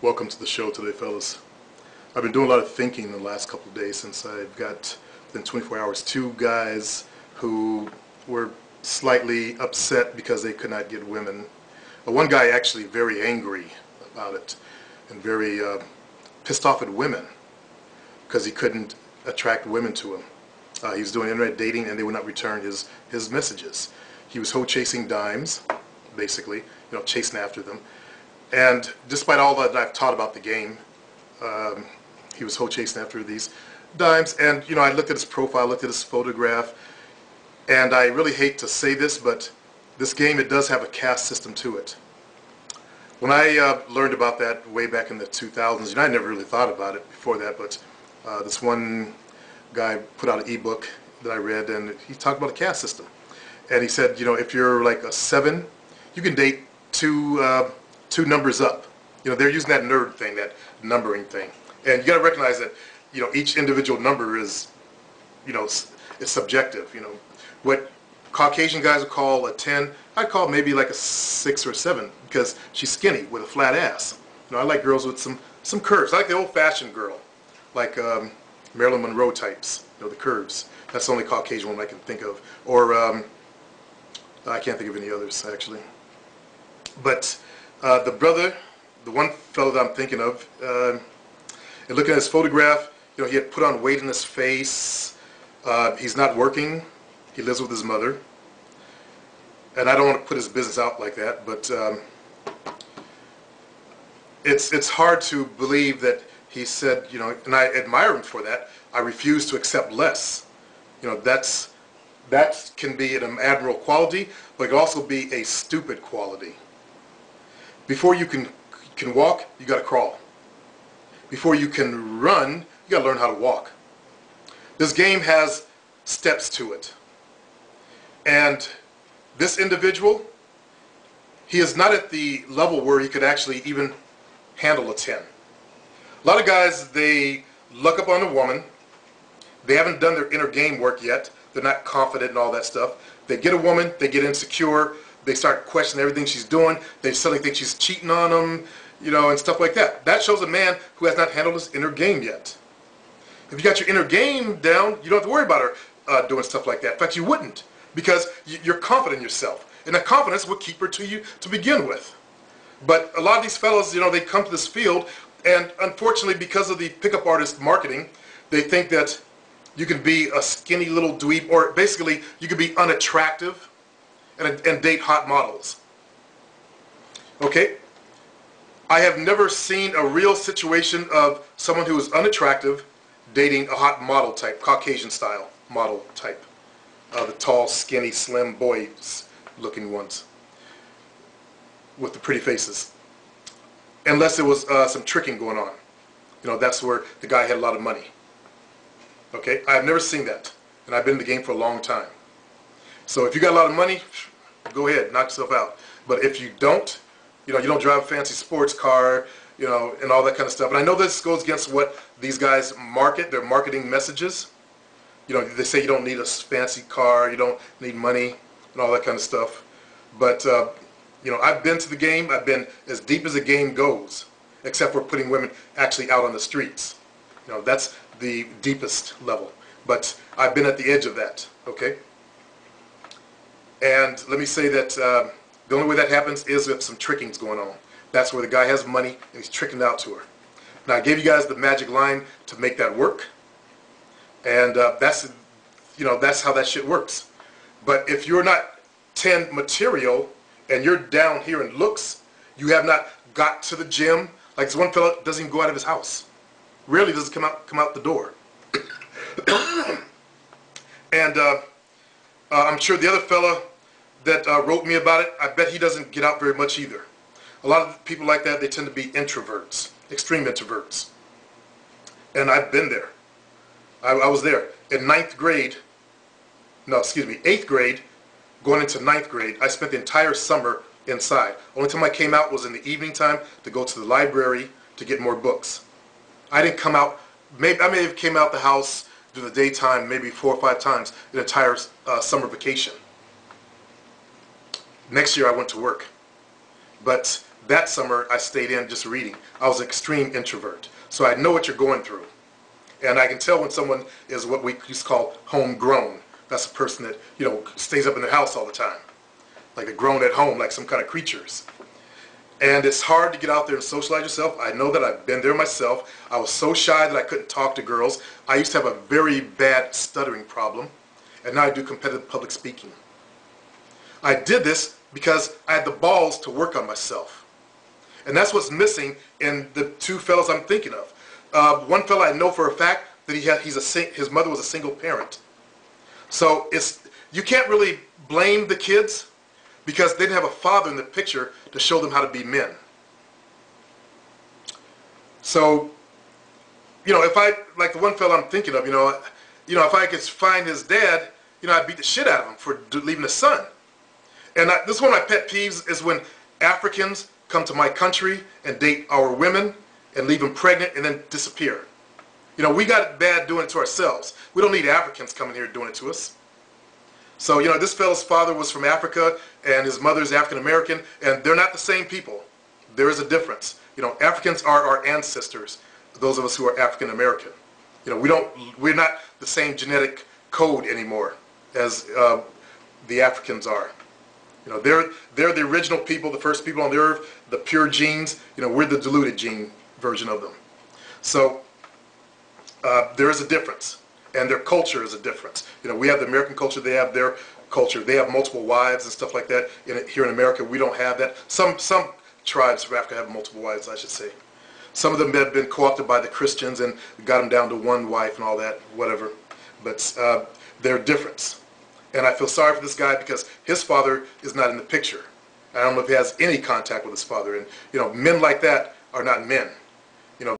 Welcome to the show today, fellas. I've been doing a lot of thinking in the last couple of days since I've got, within 24 hours, two guys who were slightly upset because they could not get women. One guy actually very angry about it and very pissed off at women because he couldn't attract women to him. He was doing internet dating and they would not return his messages. He was hoe chasing dimes, basically, chasing after them. And despite all that I've taught about the game, he was hoe chasing after these dimes. And I looked at his profile, looked at his photograph, and I really hate to say this, but this game, it does have a caste system to it. When I learned about that way back in the 2000s, I never really thought about it before that, but this one guy put out an ebook that I read, and he talked about a caste system. And he said, if you're like a 7, you can date two numbers up. They're using that nerd thing, that numbering thing. And you got to recognize that, each individual number is, it's subjective. What Caucasian guys would call a 10, I'd call maybe like a 6 or 7 because she's skinny with a flat ass. I like girls with some curves. I like the old-fashioned girl, like Marilyn Monroe types, the curves. That's the only Caucasian one I can think of. Or I can't think of any others, actually. But the brother, the one fellow that I'm thinking of, and looking at his photograph, he had put on weight in his face. He's not working. He lives with his mother. And I don't want to put his business out like that, but it's hard to believe that he said, and I admire him for that, I refuse to accept less. That can be an admirable quality, but it can also be a stupid quality. Before you can walk, you got to crawl. Before you can run, you got to learn how to walk. This game has steps to it. And this individual, he is not at the level where he could actually even handle a 10. A lot of guys, they look up on a woman. They haven't done their inner game work yet. They're not confident and all that stuff. They get a woman, they get insecure. They start questioning everything she's doing. They suddenly think she's cheating on them, and stuff like that. That shows a man who has not handled his inner game yet. If you got your inner game down, you don't have to worry about her doing stuff like that. In fact, you wouldn't, because you're confident in yourself. And that confidence would keep her to you to begin with. But a lot of these fellows, they come to this field, and unfortunately, because of the pickup artist marketing, they think that you can be a skinny little dweeb, or basically, you can be unattractive and date hot models. Okay? I have never seen a real situation of someone who is unattractive dating a hot model type, Caucasian style model type. The tall, skinny, slim boys looking ones with the pretty faces. Unless there was some tricking going on. That's where the guy had a lot of money. Okay? I've never seen that. And I've been in the game for a long time. So if you got a lot of money, go ahead, knock yourself out. But if you don't, you don't drive a fancy sports car, and all that kind of stuff. And I know this goes against what these guys market, their marketing messages. They say you don't need a fancy car, you don't need money, and all that kind of stuff. But, I've been to the game, I've been as deep as the game goes, except for putting women actually out on the streets. That's the deepest level. But I've been at the edge of that, okay? And let me say that the only way that happens is if some tricking's going on. That's where the guy has money and he's tricking out to her. Now I gave you guys the magic line to make that work, and that's how that shit works. But if you're not 10 material and you're down here in looks, you have not got to the gym. Like this one fella doesn't even go out of his house. Rarely does it come out the door. And I'm sure the other fella that wrote me about it, I bet he doesn't get out very much either. A lot of people like that, they tend to be introverts, extreme introverts. And I've been there. I was there. In 8th grade, going into 9th grade, I spent the entire summer inside. Only time I came out was in the evening time to go to the library to get more books. I didn't come out, I may have came out the house during the daytime maybe 4 or 5 times the entire summer vacation. Next year I went to work. But that summer I stayed in just reading. I was an extreme introvert. So I know what you're going through. And I can tell when someone is what we used to call homegrown. That's a person that, you know, stays up in their house all the time. Like a grown at home, like some kind of creatures. And it's hard to get out there and socialize yourself. I know that I've been there myself. I was so shy that I couldn't talk to girls. I used to have a very bad stuttering problem. And now I do competitive public speaking. I did this because I had the balls to work on myself. And that's what's missing in the two fellows I'm thinking of. One fellow I know for a fact that his mother was a single parent. So you can't really blame the kids because they didn't have a father in the picture to show them how to be men. So, you know, like the one fellow I'm thinking of, you know, if I could find his dad, you know, I'd beat the shit out of him for leaving his son. And this is one of my pet peeves is when Africans come to my country and date our women and leave them pregnant and then disappear. You know, we got it bad doing it to ourselves. We don't need Africans coming here doing it to us. So, you know, this fellow's father was from Africa and his mother's African American, and they're not the same people. There is a difference. You know, Africans are our ancestors, those of us who are African American. You know, we're not the same genetic code anymore as the Africans are. You know, they're the original people, the first people on the earth, the pure genes. You know, we're the diluted gene version of them. So there is a difference, and their culture is a difference. You know, we have the American culture, they have their culture. They have multiple wives and stuff like that. Here in America, we don't have that. Some tribes of Africa have multiple wives, I should say. Some of them have been co-opted by the Christians and got them down to one wife and all that, whatever. But they're different. And I feel sorry for this guy because his father is not in the picture. I don't know if he has any contact with his father. And, you know, men like that are not men.